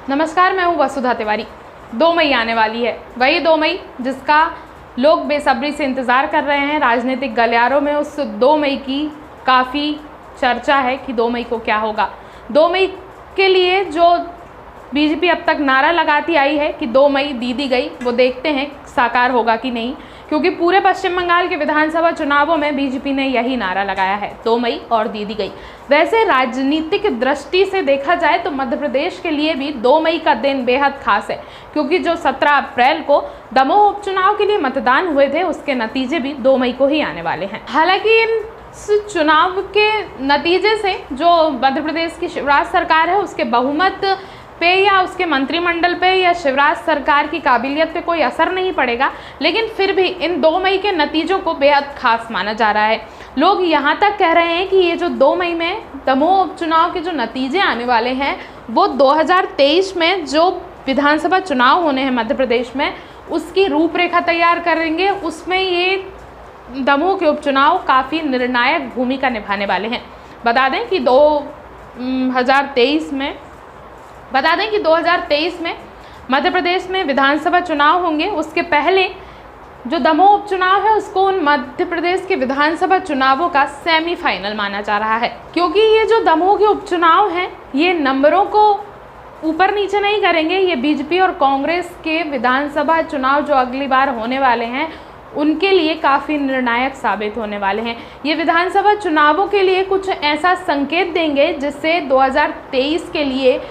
नमस्कार, मैं हूँ वसुधा तिवारी। 2 मई आने वाली है, वही 2 मई जिसका लोग बेसब्री से इंतज़ार कर रहे हैं। राजनीतिक गलियारों में उस 2 मई की काफ़ी चर्चा है कि 2 मई को क्या होगा। 2 मई के लिए जो बीजेपी अब तक नारा लगाती आई है कि 2 मई दीदी गई, वो देखते हैं साकार होगा कि नहीं, क्योंकि पूरे पश्चिम बंगाल के विधानसभा चुनावों में बीजेपी ने यही नारा लगाया है, 2 मई और दीदी गई। वैसे राजनीतिक दृष्टि से देखा जाए तो मध्य प्रदेश के लिए भी 2 मई का दिन बेहद खास है, क्योंकि जो 17 अप्रैल को दमोह उपचुनाव के लिए मतदान हुए थे, उसके नतीजे भी 2 मई को ही आने वाले हैं। हालांकि इन चुनाव के नतीजे से जो मध्य प्रदेश की शिवराज सरकार है, उसके बहुमत पे या उसके मंत्रिमंडल पे या शिवराज सरकार की काबिलियत पे कोई असर नहीं पड़ेगा, लेकिन फिर भी इन 2 मई के नतीजों को बेहद खास माना जा रहा है। लोग यहाँ तक कह रहे हैं कि ये जो 2 मई में दमोह उपचुनाव के जो नतीजे आने वाले हैं, वो 2023 में जो विधानसभा चुनाव होने हैं मध्य प्रदेश में, उसकी रूपरेखा तैयार करेंगे। उसमें ये दमोह के उपचुनाव काफ़ी निर्णायक भूमिका निभाने वाले हैं। बता दें कि 2023 में मध्य प्रदेश में विधानसभा चुनाव होंगे। उसके पहले जो दमोह उपचुनाव है, उसको उन मध्य प्रदेश के विधानसभा चुनावों का सेमीफाइनल माना जा रहा है, क्योंकि ये जो दमोह के उपचुनाव हैं, ये नंबरों को ऊपर नीचे नहीं करेंगे। ये बीजेपी और कांग्रेस के विधानसभा चुनाव जो अगली बार होने वाले हैं, उनके लिए काफ़ी निर्णायक साबित होने वाले हैं। ये विधानसभा चुनावों के लिए कुछ ऐसा संकेत देंगे जिससे 2023 के लिए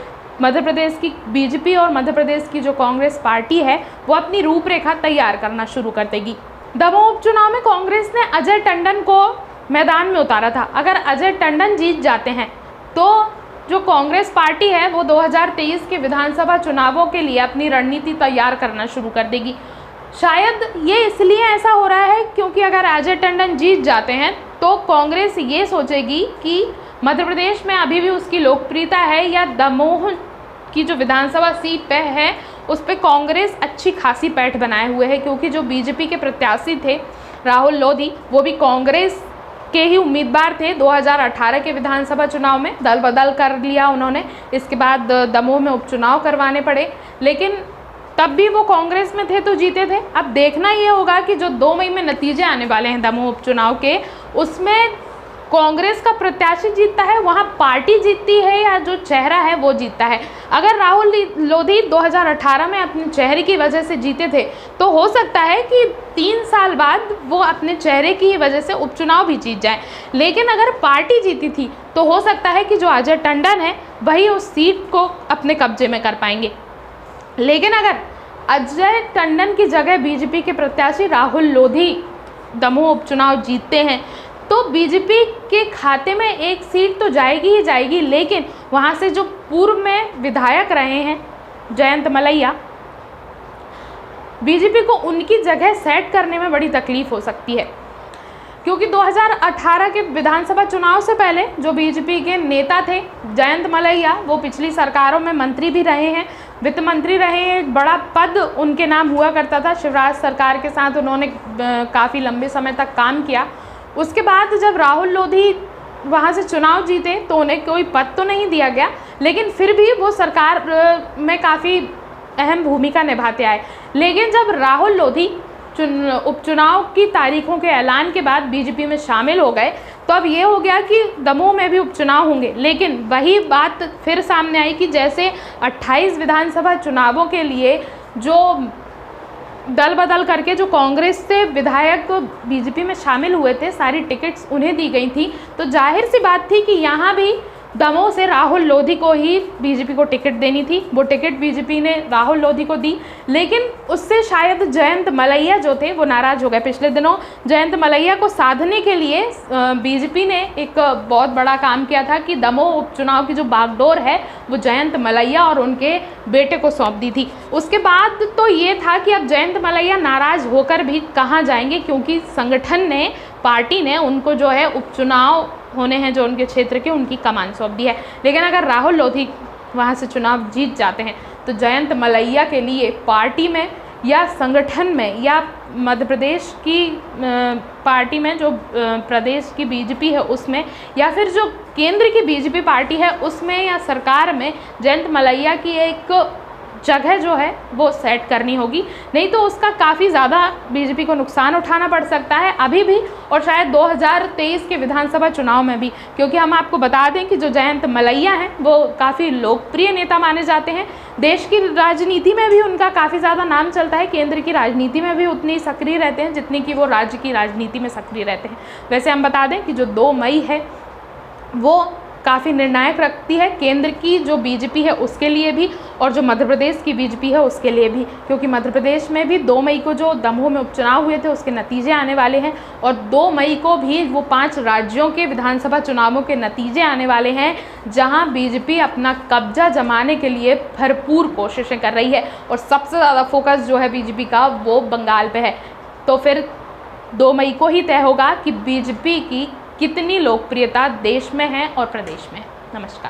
मध्य प्रदेश की बीजेपी और मध्य प्रदेश की जो कांग्रेस पार्टी है, वो अपनी रूपरेखा तैयार करना शुरू कर देगी। दमोह उपचुनाव में कांग्रेस ने अजय टंडन को मैदान में उतारा था। अगर अजय टंडन जीत जाते हैं तो जो कांग्रेस पार्टी है, वो 2023 के विधानसभा चुनावों के लिए अपनी रणनीति तैयार करना शुरू कर देगी। शायद ये इसलिए ऐसा हो रहा है क्योंकि अगर अजय टंडन जीत जाते हैं तो कांग्रेस ये सोचेगी कि मध्य प्रदेश में अभी भी उसकी लोकप्रियता है, या दमोह की जो विधानसभा सीट पे है, उस पे कांग्रेस अच्छी खासी पैठ बनाए हुए है, क्योंकि जो बीजेपी के प्रत्याशी थे राहुल लोधी, वो भी कांग्रेस के ही उम्मीदवार थे। 2018 के विधानसभा चुनाव में दल बदल कर लिया उन्होंने, इसके बाद दमोह में उपचुनाव करवाने पड़े, लेकिन तब भी वो कांग्रेस में थे तो जीते थे। अब देखना ये होगा कि जो 2 मई में नतीजे आने वाले हैं दमोह उपचुनाव के, उसमें कांग्रेस का प्रत्याशी जीतता है, वहाँ पार्टी जीतती है, या जो चेहरा है वो जीतता है। अगर राहुल लोधी 2018 में अपने चेहरे की वजह से जीते थे, तो हो सकता है कि 3 साल बाद वो अपने चेहरे की वजह से उपचुनाव भी जीत जाए। लेकिन अगर पार्टी जीती थी तो हो सकता है कि जो अजय टंडन है, वही उस सीट को अपने कब्जे में कर पाएंगे। लेकिन अगर अजय टंडन की जगह बीजेपी के प्रत्याशी राहुल लोधी दमोह उपचुनाव जीतते हैं, तो बीजेपी के खाते में एक सीट तो जाएगी ही जाएगी, लेकिन वहाँ से जो पूर्व में विधायक रहे हैं जयंत मलैया, बीजेपी को उनकी जगह सेट करने में बड़ी तकलीफ हो सकती है, क्योंकि 2018 के विधानसभा चुनाव से पहले जो बीजेपी के नेता थे जयंत मलैया, वो पिछली सरकारों में मंत्री भी रहे हैं, वित्त मंत्री रहे हैं। एक बड़ा पद उनके नाम हुआ करता था। शिवराज सरकार के साथ उन्होंने काफ़ी लंबे समय तक काम किया। उसके बाद जब राहुल लोधी वहाँ से चुनाव जीते तो उन्हें कोई पद तो नहीं दिया गया, लेकिन फिर भी वो सरकार में काफ़ी अहम भूमिका निभाते आए। लेकिन जब राहुल लोधी उपचुनाव की तारीखों के ऐलान के बाद बीजेपी में शामिल हो गए, तो अब ये हो गया कि दमोह में भी उपचुनाव होंगे। लेकिन वही बात फिर सामने आई कि जैसे 28 विधानसभा चुनावों के लिए जो दल बदल करके जो कांग्रेस से विधायक बीजेपी में शामिल हुए थे, सारी टिकट्स उन्हें दी गई थी, तो जाहिर सी बात थी कि यहाँ भी दमोह से राहुल लोधी को ही बीजेपी को टिकट देनी थी। वो टिकट बीजेपी ने राहुल लोधी को दी, लेकिन उससे शायद जयंत मलैया जो थे वो नाराज़ हो गए। पिछले दिनों जयंत मलैया को साधने के लिए बीजेपी ने एक बहुत बड़ा काम किया था कि दमोह उपचुनाव की जो बागडोर है वो जयंत मलैया और उनके बेटे को सौंप दी थी। उसके बाद तो ये था कि अब जयंत मलैया नाराज़ होकर भी कहाँ जाएंगे, क्योंकि संगठन ने, पार्टी ने उनको जो है उपचुनाव होने हैं जो उनके क्षेत्र के, उनकी कमान सौंप दी है। लेकिन अगर राहुल लोधी वहाँ से चुनाव जीत जाते हैं तो जयंत मलैया के लिए पार्टी में या संगठन में या मध्य प्रदेश की पार्टी में जो प्रदेश की बीजेपी है उसमें, या फिर जो केंद्र की बीजेपी पार्टी है उसमें या सरकार में जयंत मलैया की एक जगह जो है वो सेट करनी होगी, नहीं तो उसका काफ़ी ज़्यादा बीजेपी को नुकसान उठाना पड़ सकता है अभी भी और शायद 2023 के विधानसभा चुनाव में भी। क्योंकि हम आपको बता दें कि जो जयंत मलैया हैं वो काफ़ी लोकप्रिय नेता माने जाते हैं, देश की राजनीति में भी उनका काफ़ी ज़्यादा नाम चलता है, केंद्र की राजनीति में भी उतनी सक्रिय रहते हैं जितनी कि वो राज्य की राजनीति में सक्रिय रहते हैं। वैसे हम बता दें कि जो 2 मई है वो काफ़ी निर्णायक रखती है केंद्र की जो बीजेपी है उसके लिए भी और जो मध्य प्रदेश की बीजेपी है उसके लिए भी, क्योंकि मध्य प्रदेश में भी 2 मई को जो दमोह में उपचुनाव हुए थे उसके नतीजे आने वाले हैं और 2 मई को भी वो 5 राज्यों के विधानसभा चुनावों के नतीजे आने वाले हैं जहां बीजेपी अपना कब्जा जमाने के लिए भरपूर कोशिशें कर रही है और सबसे ज़्यादा फोकस जो है बीजेपी का वो बंगाल पे है। तो फिर 2 मई को ही तय होगा कि बीजेपी की कितनी लोकप्रियता देश में है और प्रदेश में। नमस्कार।